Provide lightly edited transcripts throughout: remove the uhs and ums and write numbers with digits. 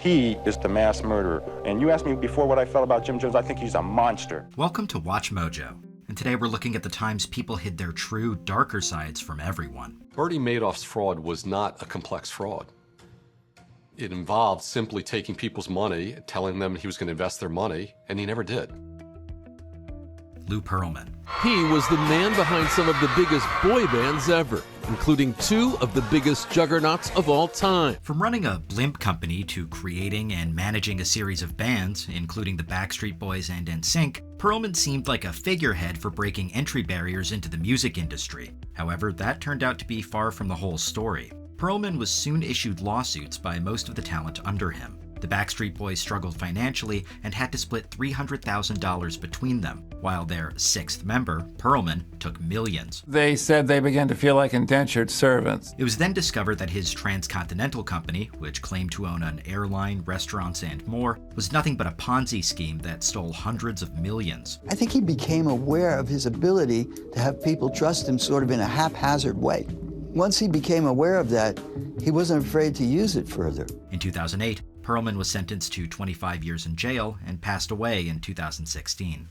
He is the mass murderer. And you asked me before what I felt about Jim Jones. I think he's a monster. Welcome to Watch Mojo. And today we're looking at the times people hid their true, darker sides from everyone. Bernie Madoff's fraud was not a complex fraud. It involved simply taking people's money, telling them he was going to invest their money, and he never did. Lou Pearlman. He was the man behind some of the biggest boy bands ever, including two of the biggest juggernauts of all time. From running a blimp company to creating and managing a series of bands, including the Backstreet Boys and NSYNC, Pearlman seemed like a figurehead for breaking entry barriers into the music industry. However, that turned out to be far from the whole story. Pearlman was soon issued lawsuits by most of the talent under him. The Backstreet Boys struggled financially and had to split $300,000 between them, while their sixth member, Pearlman, took millions. They said they began to feel like indentured servants. It was then discovered that his transcontinental company, which claimed to own an airline, restaurants, and more, was nothing but a Ponzi scheme that stole hundreds of millions. I think he became aware of his ability to have people trust him sort of in a haphazard way. Once he became aware of that, he wasn't afraid to use it further. In 2008, Pearlman was sentenced to 25 years in jail and passed away in 2016.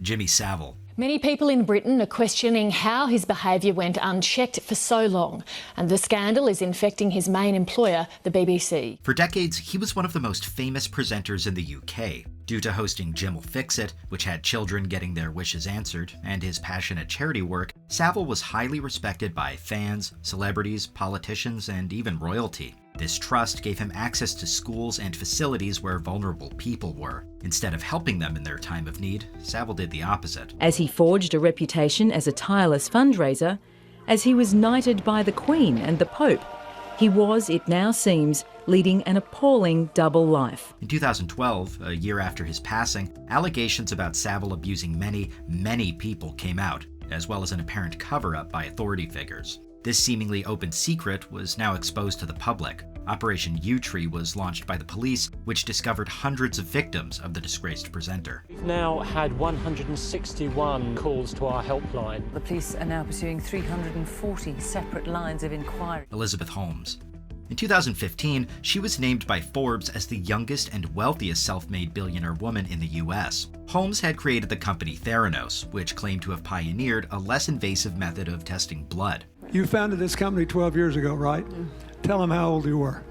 Jimmy Savile. Many people in Britain are questioning how his behaviour went unchecked for so long, and the scandal is infecting his main employer, the BBC. For decades, he was one of the most famous presenters in the UK. Due to hosting Jim'll Fix It, which had children getting their wishes answered, and his passionate charity work, Savile was highly respected by fans, celebrities, politicians, and even royalty. This trust gave him access to schools and facilities where vulnerable people were. Instead of helping them in their time of need, Savile did the opposite. As he forged a reputation as a tireless fundraiser, as he was knighted by the Queen and the Pope, he was, it now seems, leading an appalling double life. In 2012, a year after his passing, allegations about Savile abusing many people came out, as well as an apparent cover-up by authority figures. This seemingly open secret was now exposed to the public. Operation U-Tree was launched by the police, which discovered hundreds of victims of the disgraced presenter. We've now had 161 calls to our helpline. The police are now pursuing 340 separate lines of inquiry. Elizabeth Holmes. In 2015, she was named by Forbes as the youngest and wealthiest self-made billionaire woman in the US. Holmes had created the company Theranos, which claimed to have pioneered a less invasive method of testing blood. You founded this company 12 years ago, right? Tell them how old you were.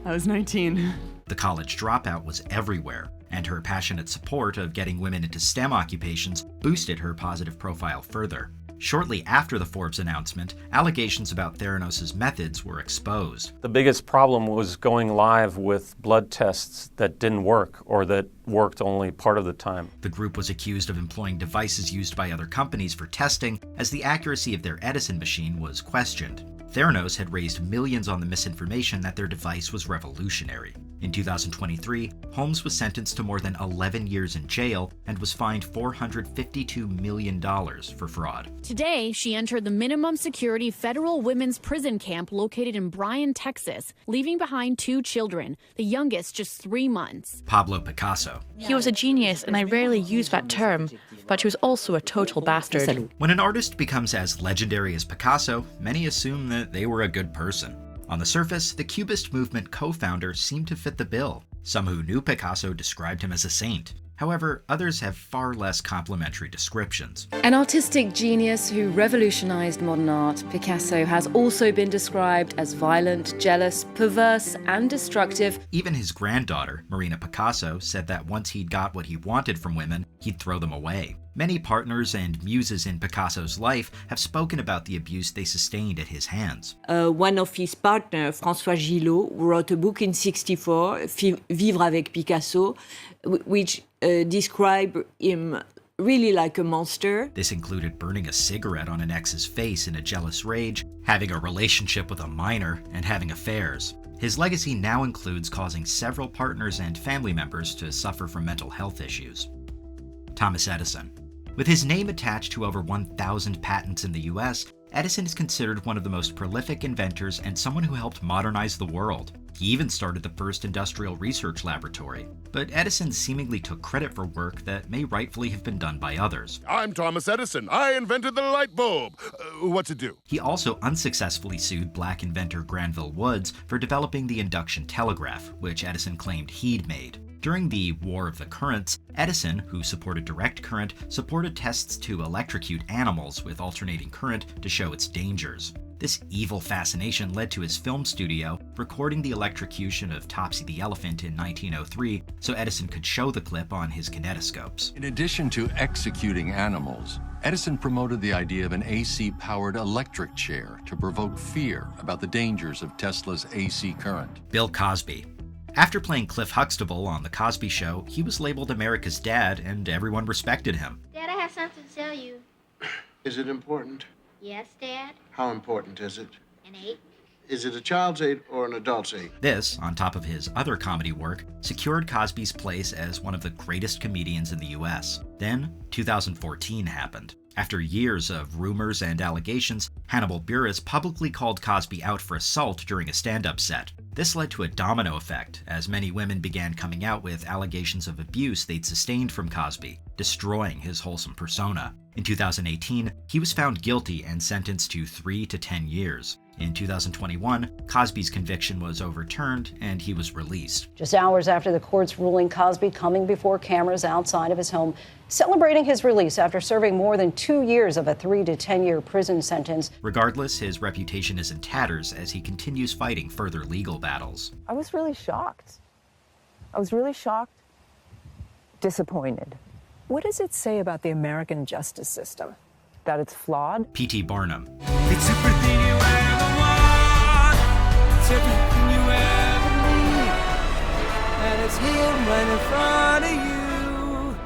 I was 19. The college dropout was everywhere, and her passionate support of getting women into STEM occupations boosted her positive profile further. Shortly after the Forbes announcement, allegations about Theranos' methods were exposed. The biggest problem was going live with blood tests that didn't work or that worked only part of the time. The group was accused of employing devices used by other companies for testing, as the accuracy of their Edison machine was questioned. Theranos had raised millions on the misinformation that their device was revolutionary. In 2023, Holmes was sentenced to more than 11 years in jail and was fined $452 million for fraud. Today, she entered the minimum security federal women's prison camp located in Bryan, Texas, leaving behind 2 children, the youngest just 3 months. Pablo Picasso. He was a genius, and I rarely use that term, but he was also a total bastard. When an artist becomes as legendary as Picasso, many assume that they were a good person. On the surface, the Cubist movement co-founder seemed to fit the bill. Some who knew Picasso described him as a saint. However, others have far less complimentary descriptions. An artistic genius who revolutionized modern art, Picasso has also been described as violent, jealous, perverse, and destructive. Even his granddaughter, Marina Picasso, said that once he'd got what he wanted from women, he'd throw them away. Many partners and muses in Picasso's life have spoken about the abuse they sustained at his hands. One of his partners, François Gillot, wrote a book in '64, Vivre avec Picasso, which described him really like a monster. This included burning a cigarette on an ex's face in a jealous rage, having a relationship with a minor, and having affairs. His legacy now includes causing several partners and family members to suffer from mental health issues. Thomas Edison. With his name attached to over 1,000 patents in the US, Edison is considered one of the most prolific inventors and someone who helped modernize the world. He even started the first industrial research laboratory. But Edison seemingly took credit for work that may rightfully have been done by others. I'm Thomas Edison. I invented the light bulb. What's it do? He also unsuccessfully sued black inventor Granville Woods for developing the induction telegraph, which Edison claimed he'd made. During the War of the Currents, Edison, who supported direct current, supported tests to electrocute animals with alternating current to show its dangers. This evil fascination led to his film studio recording the electrocution of Topsy the elephant in 1903 so Edison could show the clip on his kinetoscopes. In addition to executing animals, Edison promoted the idea of an AC-powered electric chair to provoke fear about the dangers of Tesla's AC current. Bill Cosby. After playing Cliff Huxtable on The Cosby Show, he was labeled America's dad, and everyone respected him. Dad, I have something to tell you. Is it important? Yes, Dad. How important is it? An 8. Is it a child's 8 or an adult's 8? This, on top of his other comedy work, secured Cosby's place as one of the greatest comedians in the US. Then, 2014 happened. After years of rumors and allegations, Hannibal Buress publicly called Cosby out for assault during a stand-up set. This led to a domino effect, as many women began coming out with allegations of abuse they'd sustained from Cosby, destroying his wholesome persona. In 2018, he was found guilty and sentenced to 3 to 10 years. In 2021, Cosby's conviction was overturned and he was released. Just hours after the court's ruling, Cosby coming before cameras outside of his home, celebrating his release after serving more than 2 years of a 3 to 10 year prison sentence. Regardless, his reputation is in tatters as he continues fighting further legal battles. I was really shocked. I was really shocked, disappointed. What does it say about the American justice system? That it's flawed? P.T. Barnum. It's everything you ever want. It's everything you ever need. And it's here right in front of you.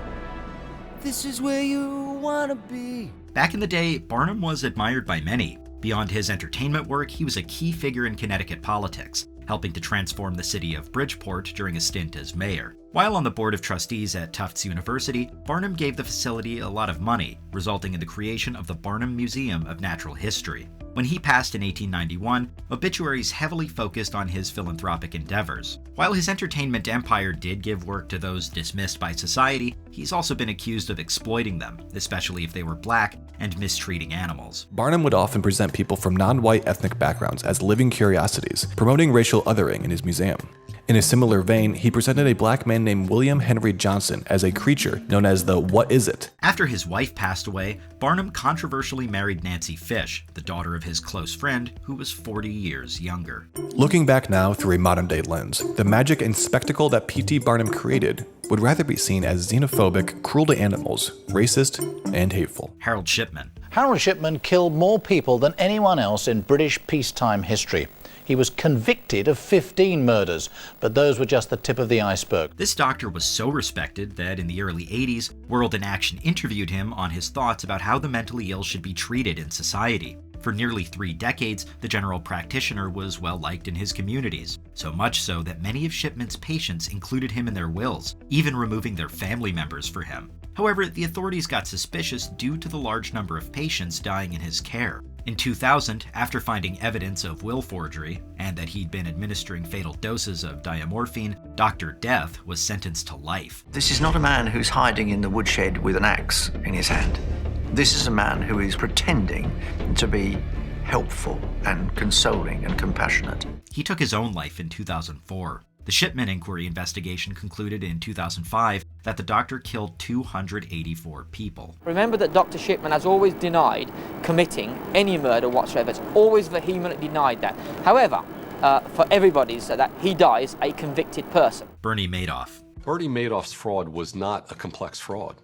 This is where you want to be. Back in the day, Barnum was admired by many. Beyond his entertainment work, he was a key figure in Connecticut politics, helping to transform the city of Bridgeport during a stint as mayor. While on the board of trustees at Tufts University, Barnum gave the facility a lot of money, resulting in the creation of the Barnum Museum of Natural History. When he passed in 1891, obituaries heavily focused on his philanthropic endeavors. While his entertainment empire did give work to those dismissed by society, he's also been accused of exploiting them, especially if they were black, and mistreating animals. Barnum would often present people from non-white ethnic backgrounds as living curiosities, promoting racial othering in his museum. In a similar vein, he presented a black man named William Henry Johnson as a creature known as the What Is It? After his wife passed away, Barnum controversially married Nancy Fish, the daughter of his close friend, who was 40 years younger. Looking back now through a modern-day lens, the magic and spectacle that P.T. Barnum created would rather be seen as xenophobic, cruel to animals, racist, and hateful. Harold Shipman. Harold Shipman killed more people than anyone else in British peacetime history. He was convicted of 15 murders, but those were just the tip of the iceberg. This doctor was so respected that in the early 80s, World in Action interviewed him on his thoughts about how the mentally ill should be treated in society. For nearly 3 decades, the general practitioner was well liked in his communities, so much so that many of Shipman's patients included him in their wills, even removing their family members for him. However, the authorities got suspicious due to the large number of patients dying in his care. In 2000, after finding evidence of will forgery and that he'd been administering fatal doses of diamorphine, Dr. Death was sentenced to life. This is not a man who's hiding in the woodshed with an axe in his hand. This is a man who is pretending to be helpful and consoling and compassionate. He took his own life in 2004. The Shipman inquiry investigation concluded in 2005 that the doctor killed 284 people. Remember that Dr. Shipman has always denied committing any murder whatsoever. It's always vehemently denied that. However, for everybody, so that he dies a convicted person. Bernie Madoff. Bernie Madoff's fraud was not a complex fraud.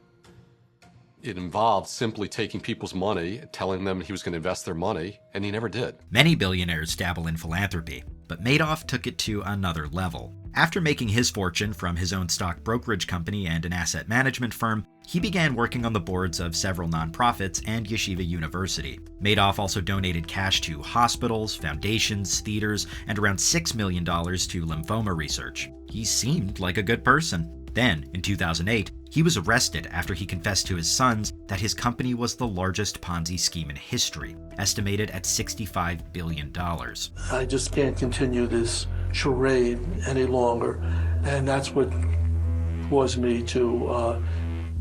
It involved simply taking people's money, telling them he was going to invest their money, and he never did. Many billionaires dabble in philanthropy, but Madoff took it to another level. After making his fortune from his own stock brokerage company and an asset management firm, he began working on the boards of several nonprofits and Yeshiva University. Madoff also donated cash to hospitals, foundations, theaters, and around $6 million to lymphoma research. He seemed like a good person. Then, in 2008, he was arrested after he confessed to his sons that his company was the largest Ponzi scheme in history, estimated at $65 billion. I just can't continue this charade any longer. And that's what caused me to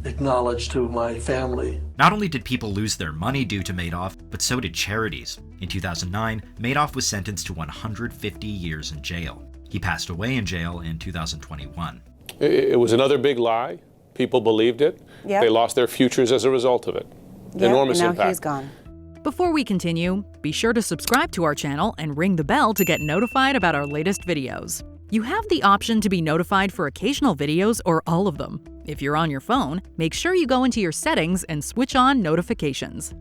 acknowledge to my family. Not only did people lose their money due to Madoff, but so did charities. In 2009, Madoff was sentenced to 150 years in jail. He passed away in jail in 2021. It was another big lie. People believed it. Yep. They lost their futures as a result of it. Enormous and now impact. He's gone. Before we continue, be sure to subscribe to our channel and ring the bell to get notified about our latest videos. You have the option to be notified for occasional videos or all of them. If you're on your phone, make sure you go into your settings and switch on notifications.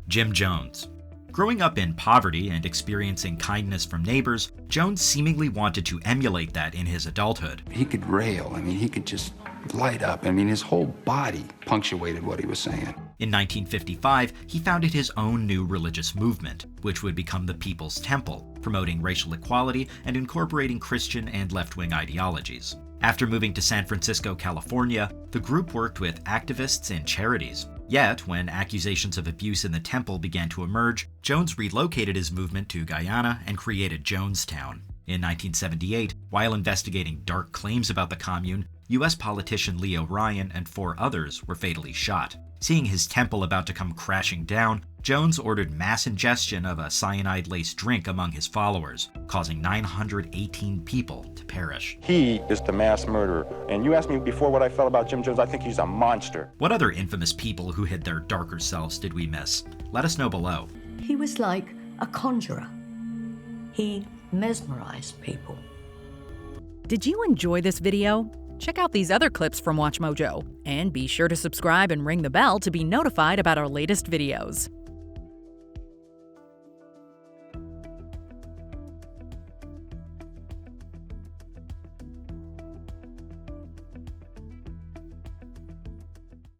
Jim Jones. Growing up in poverty and experiencing kindness from neighbors, Jones seemingly wanted to emulate that in his adulthood. He could rail. I mean, he could just light up. I mean, his whole body punctuated what he was saying. In 1955, he founded his own new religious movement, which would become the People's Temple, promoting racial equality and incorporating Christian and left-wing ideologies. After moving to San Francisco, California, the group worked with activists and charities. Yet, when accusations of abuse in the temple began to emerge, Jones relocated his movement to Guyana and created Jonestown. In 1978, while investigating dark claims about the commune, U.S. politician Leo Ryan and 4 others were fatally shot. Seeing his temple about to come crashing down, Jones ordered mass ingestion of a cyanide-laced drink among his followers, causing 918 people to perish. He is the mass murderer. And you asked me before what I felt about Jim Jones. I think he's a monster. What other infamous people who hid their darker selves did we miss? Let us know below. He was like a conjurer. He mesmerized people. Did you enjoy this video? Check out these other clips from WatchMojo, and be sure to subscribe and ring the bell to be notified about our latest videos.